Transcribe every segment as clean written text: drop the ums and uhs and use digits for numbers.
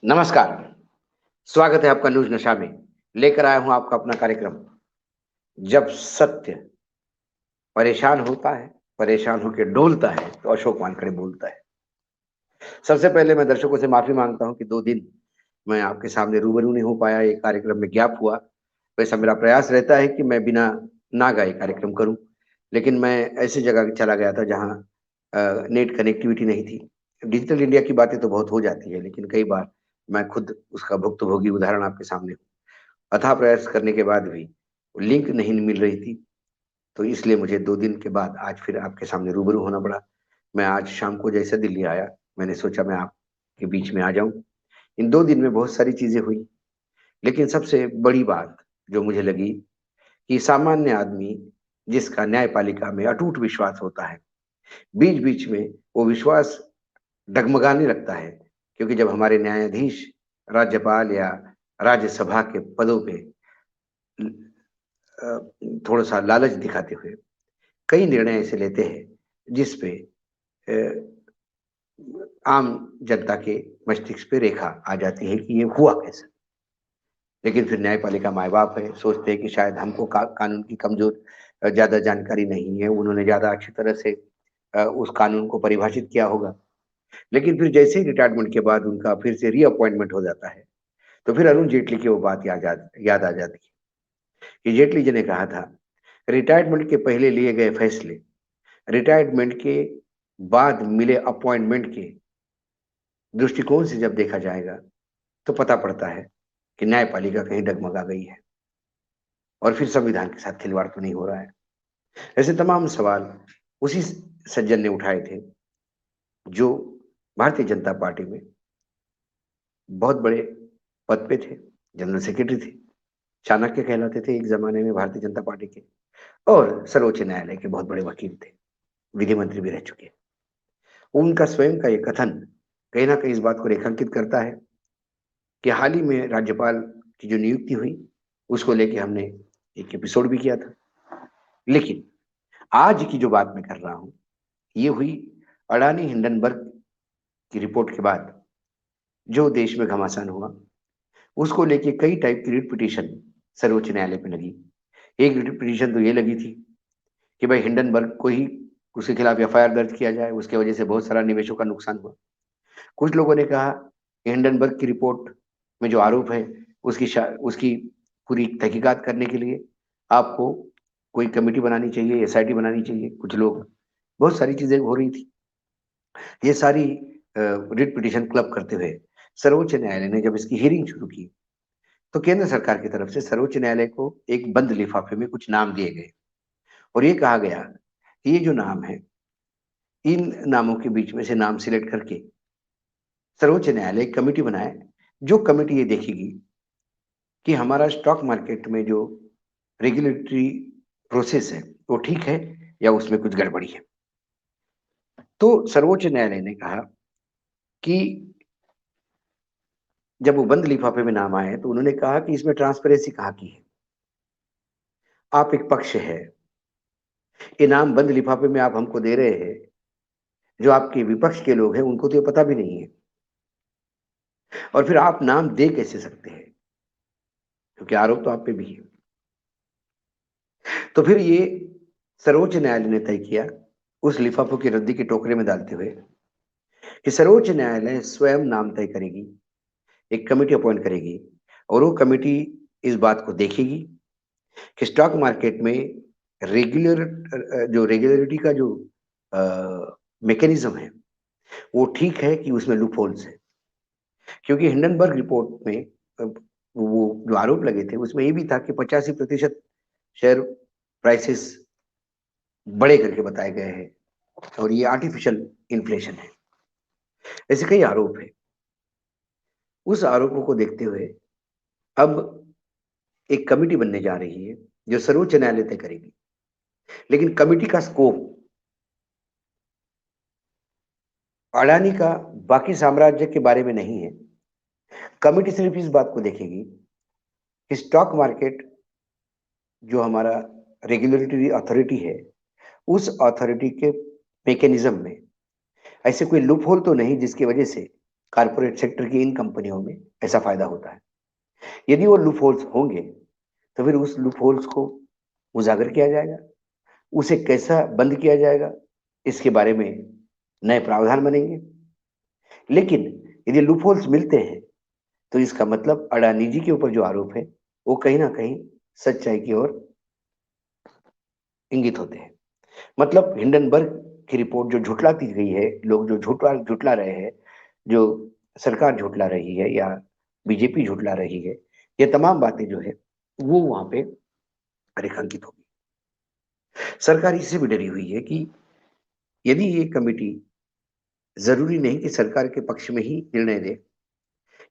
नमस्कार, स्वागत है आपका न्यूज़ नशा में। लेकर आया हूँ आपका अपना कार्यक्रम, जब सत्य परेशान होता है, परेशान होके डोलता है, तो अशोक वानखेड़े बोलता है। सबसे पहले मैं दर्शकों से माफ़ी माँगता हूँ कि 2 दिन मैं आपके सामने रूबरू नहीं हो पाया, एक कार्यक्रम में गैप हुआ। वैसा मेरा प्रयास रहता है कि मैं बिना ना गाए कार्यक्रम करूँ, लेकिन मैं ऐसी जगह चला गया था जहाँ नेट कनेक्टिविटी नहीं थी। डिजिटल इंडिया की बातें तो बहुत हो जाती है, लेकिन कई बार मैं खुद उसका भुक्तभोगी उदाहरण आपके सामने हूँ। अथाह प्रयास करने के बाद भी लिंक नहीं मिल रही थी, तो इसलिए मुझे 2 दिन के बाद आज फिर आपके सामने रूबरू होना पड़ा। मैं आज शाम को जैसे दिल्ली आया, मैंने सोचा मैं आपके बीच में आ जाऊँ। इन 2 दिन में बहुत सारी चीज़ें हुई, लेकिन सबसे बड़ी बात जो मुझे लगी कि सामान्य आदमी जिसका न्यायपालिका में अटूट विश्वास होता है, बीच-बीच में वो विश्वास डगमगाने लगता है, क्योंकि जब हमारे न्यायाधीश राज्यपाल या राज्यसभा के पदों पे अ, थोड़ा-सा लालच दिखाते हुए कई निर्णय ऐसे लेते हैं जिस पे आम जनता के मस्तिष्क पे रेखा आ जाती है कि ये हुआ कैसे? लेकिन फिर न्यायपालिका माँ-बाप है, सोचते हैं कि शायद हमको कानून की कमज़ोर ज़्यादा जानकारी नहीं है, उन्होंने ज़्यादा अच्छी तरह से उस कानून को परिभाषित किया होगा। लेकिन फिर जैसे ही रिटायरमेंट के बाद उनका फिर से रीअपॉइंटमेंट हो जाता है, तो फिर अरुण जेटली की वो बात याद आ जाती है कि जेटली जी ने कहा था, रिटायरमेंट के पहले लिए गए फैसले, रिटायरमेंट के बाद मिले अपॉइंटमेंट के दृष्टिकोण से जब देखा जाएगा, तो पता पड़ता है कि न्यायपालिका कहीं डगमगा गई है और फिर संविधान के साथ खिलवाड़ तो नहीं हो रहा है। ऐसे तमाम सवाल उसी सज्जन ने उठाए थे, जो भारतीय जनता पार्टी में बहुत बड़े पद पे थे, जनरल सेक्रेटरी थे, चाणक्य कहलाते थे एक ज़माने में भारतीय जनता पार्टी के और सर्वोच्च न्यायालय के बहुत बड़े वकील थे, विधि मंत्री भी रह चुके हैं। उनका स्वयं का ये कथन कहीं न कहीं इस बात को रेखांकित करता है कि हाल ही में राज्यपाल की जो नियुक्ति हुई, उसको लेके हमने एक एपिसोड भी किया था। लेकिन आज की जो बात मैं कर रहा हूँ, ये हुई अडानी हिंडनबर्ग की रिपोर्ट के बाद, जो देश में घमासान हुआ, उसको लेके कई टाइप की रिट पिटीशन सर्वोच्च न्यायालय पे लगी। एक रिट पिटीशन तो ये लगी थी कि भाई हिंडनबर्ग को ही उसके खिलाफ एफआईआर दर्ज किया जाए, उसके वजह से बहुत सारा निवेशों का नुकसान हुआ। कुछ लोगों ने कहा कि हिंडनबर्ग की रिपोर्ट में जो आरोप है, उसकी पूरी तहकीकात करने के लिए आपको कोई कमेटी बनानी चाहिए, एसआईटी बनानी चाहिए। कुछ लोग, बहुत सारी चीज़ें हो रही थी। ये सारी रिट पिटीशन क्लब करते हुए सर्वोच्च न्यायालय ने जब इसकी हियरिंग शुरू की, तो केंद्र सरकार की तरफ से सर्वोच्च न्यायालय को एक बंद लिफाफे में कुछ नाम दिए गए और ये कहा गया कि ये जो नाम है, इन नामों के बीच में से नाम सिलेक्ट करके सर्वोच्च न्यायालय एक कमेटी बनाए, जो कमेटी ये देखेगी कि हमारा स्टॉक मार्केट में जो रेगुलेटरी प्रोसेस है, वो ठीक है या उसमें कुछ गड़बड़ी है। तो सर्वोच्च न्यायालय ने कहा कि जब वो बंद लिफाफे में नाम आए, तो उन्होंने कहा कि इसमें ट्रांसपेरेंसी कहाँ की है? आप एक पक्ष है, ये नाम बंद लिफाफे में आप हमको दे रहे हैं, जो आपके विपक्ष के लोग हैं, उनको तो ये पता भी नहीं है और फिर आप नाम दे कैसे सकते हैं? क्योंकि आरोप तो आप पे भी है। तो फिर ये सर्वोच्च न्यायालय ने तय किया, उस लिफाफों की रद्दी के टोकरे में डालते हुए, कि सर्वोच्च न्यायालय स्वयं नाम तय करेगी, एक कमिटी अपॉइंट करेगी और वो कमिटी इस बात को देखेगी कि स्टॉक मार्केट में जो रेगुलेटरी का जो मैकेनिज्म है, वो ठीक है कि उसमें लूप होल्स है। क्योंकि हिंडनबर्ग रिपोर्ट में वो जो आरोप लगे थे, उसमें ये भी था कि 85% शेयर प्राइसेस बड़े करके बताए गए हैं और ये आर्टिफिशियल इन्फ्लेशन है। ऐसे कई आरोप है। उस आरोपों को देखते हुए अब एक कमिटी बनने जा रही है, जो सर्वोच्च न्यायालय तय करेगी। लेकिन कमिटी का स्कोप अडानी का बाकी साम्राज्य के बारे में नहीं है। कमिटी सिर्फ इस बात को देखेगी कि स्टॉक मार्केट जो हमारा रेगुलेटरी अथॉरिटी है, उस अथॉरिटी के मैकेनिज्म में ऐसे कोई लूप होल तो नहीं जिसकी वजह से कारपोरेट सेक्टर की इन कंपनियों में ऐसा फायदा होता है। यदि वो लूप होल्स होंगे तो फिर उस लूप होल्स को उजागर किया जाएगा, उसे कैसा बंद किया जाएगा, इसके बारे में नए प्रावधान बनेंगे। लेकिन यदि लूप होल्स मिलते हैं तो इसका मतलब अडानी जी के ऊपर जो आरोप है वो कहीं ना कहीं सच्चाई की ओर इंगित होते हैं। मतलब हिंडनबर्ग की रिपोर्ट जो झुटलाती गई है, लोग जो झुटला झुटला रहे हैं, जो सरकार झुटला रही है या बीजेपी झुटला रही है, ये तमाम बातें जो है वो वहां पे रेखांकित होगी। सरकार इससे भी डरी हुई है कि यदि ये कमेटी जरूरी नहीं कि सरकार के पक्ष में ही निर्णय दे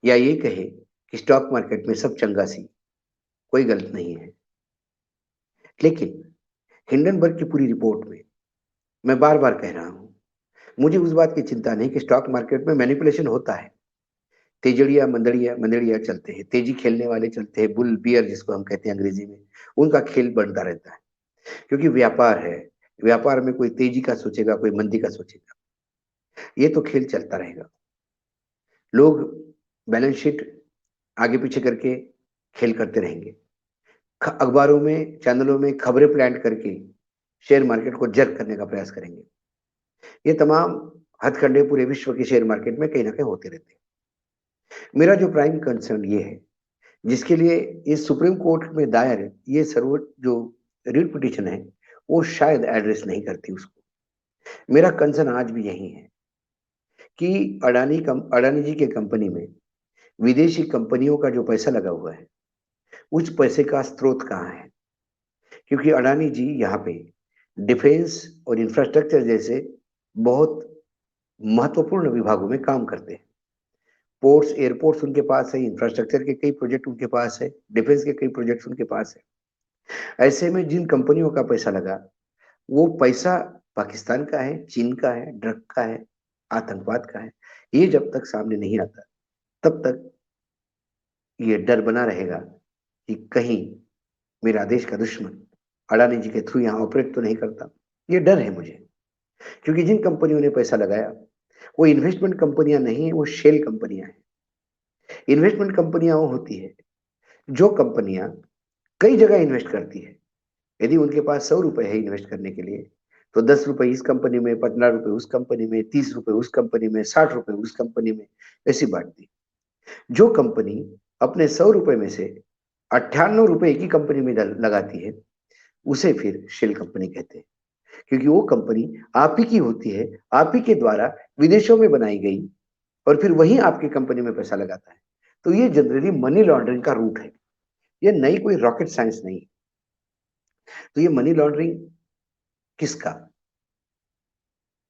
या ये कहे कि स्टॉक मार्केट में सब चंगा सी, कोई गलत नहीं है, लेकिन हिंडनबर्ग की पूरी रिपोर्ट में मैं बार बार कह रहा हूं, मुझे उस बात की चिंता नहीं कि स्टॉक मार्केट में मैनिपुलेशन होता है। तेजड़िया मंदड़िया मंदड़िया चलते हैं, तेजी खेलने वाले चलते हैं, बुल बियर जिसको हम कहते हैं अंग्रेजी में, उनका खेल बनता रहता है। क्योंकि व्यापार है, व्यापार में कोई तेजी का सोचेगा, कोई मंदी का सोचेगा, ये तो खेल चलता रहेगा। लोग बैलेंस शीट आगे पीछे करके खेल करते रहेंगे, अखबारों में चैनलों में खबरें प्लांट करके शेयर मार्केट को जर्क करने का प्रयास करेंगे। ये तमाम हथकंडे पूरे विश्व के शेयर मार्केट में कहीं ना कहीं होते रहते हैं। मेरा जो प्राइम कंसर्न ये है, जिसके लिए इस सुप्रीम कोर्ट में दायर ये सर्वोच्च जो रिट पिटीशन है, वो शायद एड्रेस नहीं करती उसको। मेरा कंसर्न आज भी यही है कि अडानी जी के कंपनी में विदेशी कंपनियों का जो पैसा लगा हुआ है, उस पैसे का स्रोत कहाँ है? क्योंकि अडानी जी यहाँ पे डिफेंस और इंफ्रास्ट्रक्चर जैसे बहुत महत्वपूर्ण विभागों में काम करते हैं। पोर्ट्स, एयरपोर्ट्स उनके पास है, इंफ्रास्ट्रक्चर के कई प्रोजेक्ट उनके पास है, डिफेंस के कई प्रोजेक्ट्स उनके पास है। ऐसे में जिन कंपनियों का पैसा लगा, वो पैसा पाकिस्तान का है, चीन का है, ड्रग का है, आतंकवाद का है। ये जब तक सामने नहीं आता, तब तक ये डर बना रहेगा कि कहीं मेरा देश का दुश्मन अडानी जी के थ्रू यहाँ ऑपरेट तो नहीं करता। ये डर है मुझे, क्योंकि जिन कंपनियों ने पैसा लगाया वो इन्वेस्टमेंट कंपनियां नहीं है, वो शेल कंपनियां हैं। इन्वेस्टमेंट कंपनियां वो होती है जो कंपनियां कई जगह इन्वेस्ट करती है। यदि उनके पास 100 रुपए है इन्वेस्ट करने के लिए, तो 10 रुपए इस कंपनी में, 15 रुपए उस कंपनी में, 30 रुपए उस कंपनी में, 60 रुपए उस कंपनी में, ऐसी बांटती। जो कंपनी अपने 100 रुपए में से 98 रुपए एक ही कंपनी में लगाती है, उसे फिर शेल कंपनी कहते हैं। क्योंकि वो कंपनी आप ही की होती है, आप ही के द्वारा विदेशों में बनाई गई, और फिर वही आपकी कंपनी में पैसा लगाता है। तो ये जनरली मनी लॉन्ड्रिंग का रूट है, ये नई कोई रॉकेट साइंस नहीं। तो ये मनी लॉन्ड्रिंग किसका?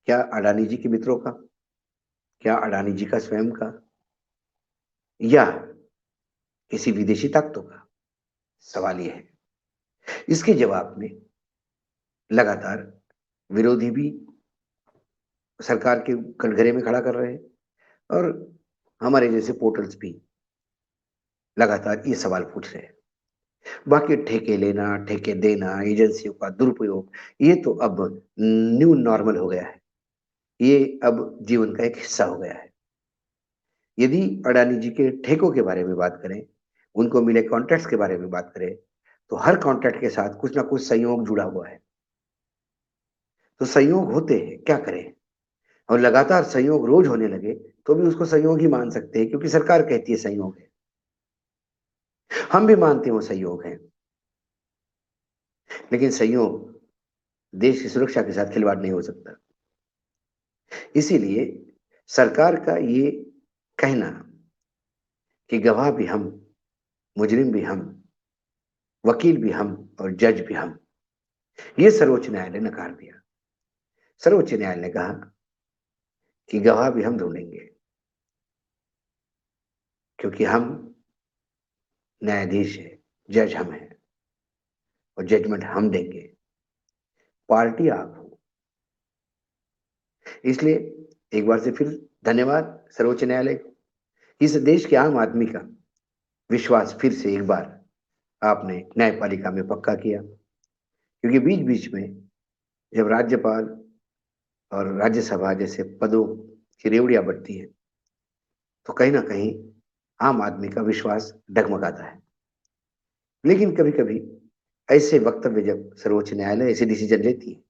क्या अडानी जी के मित्रों का? क्या अडानी जी का स्वयं का? या किसी विदेशी ताकतों का? सवाल यह है। इसके जवाब में लगातार विरोधी भी सरकार के कटघरे में खड़ा कर रहे हैं, और हमारे जैसे पोर्टल्स भी लगातार ये सवाल पूछ रहे हैं। बाकी ठेके लेना, ठेके देना, एजेंसियों का दुरुपयोग, ये तो अब न्यू नॉर्मल हो गया है। ये अब जीवन का एक हिस्सा हो गया है। यदि अडानी जी के ठेकों के बारे में बात करें, उनको मिले कॉन्ट्रैक्ट्स के बारे में बात करें, तो हर कॉन्ट्रैक्ट के साथ कुछ ना कुछ संयोग जुड़ा हुआ है। तो संयोग होते हैं, क्या करें? और लगातार संयोग रोज होने लगे तो भी उसको संयोग ही मान सकते हैं, क्योंकि सरकार कहती है संयोग है। हम भी मानते हैं वो संयोग है, लेकिन संयोग देश की सुरक्षा के साथ खिलवाड़ नहीं हो सकता। इसीलिए सरकार का ये कहना कि गवाह भी हम, मुजरिम भी हम, वकील भी हम और जज भी हम, ये सर्वोच्च न्यायालय ने नकार दिया। सर्वोच्च न्यायालय ने कहा कि गवाह भी हम ढूंढेंगे, क्योंकि हम न्यायाधीश है, जज हम हैं, और जजमेंट हम देंगे, पार्टी आप हो। इसलिए एक बार से फिर धन्यवाद सर्वोच्च न्यायालय को। इस देश के आम आदमी का विश्वास फिर से एक बार आपने न्यायपालिका में पक्का किया। क्योंकि बीच बीच में जब राज्यपाल और राज्यसभा जैसे पदों की रेवड़ियां बढ़ती है, तो कहीं ना कहीं आम आदमी का विश्वास डगमगाता है। लेकिन कभी कभी ऐसे वक्तव्य जब सर्वोच्च न्यायालय ऐसे डिसीजन लेती है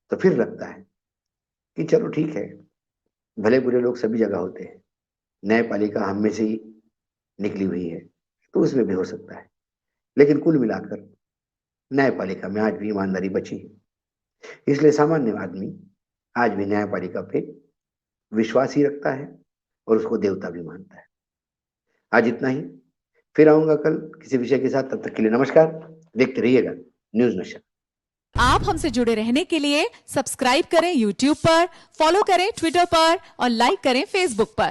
तो फिर लगता है कि चलो ठीक है, भले बुरे लोग सभी जगह होते हैं, न्यायपालिका हम में से ही निकली हुई है, तो उसमें भी हो सकता है। लेकिन कुल मिलाकर न्यायपालिका में आज भी ईमानदारी बची है। इसलिए सामान्य आदमी आज भी न्यायपालिका पे विश्वास ही रखता है और उसको देवता भी मानता है। आज इतना ही, फिर आऊंगा कल किसी विषय के साथ। तब तक के लिए नमस्कार। देखते रहिएगा न्यूज नेशन। आप हमसे जुड़े रहने के लिए सब्सक्राइब करें YouTube पर, फॉलो करें ट्विटर पर और लाइक करें Facebook पर।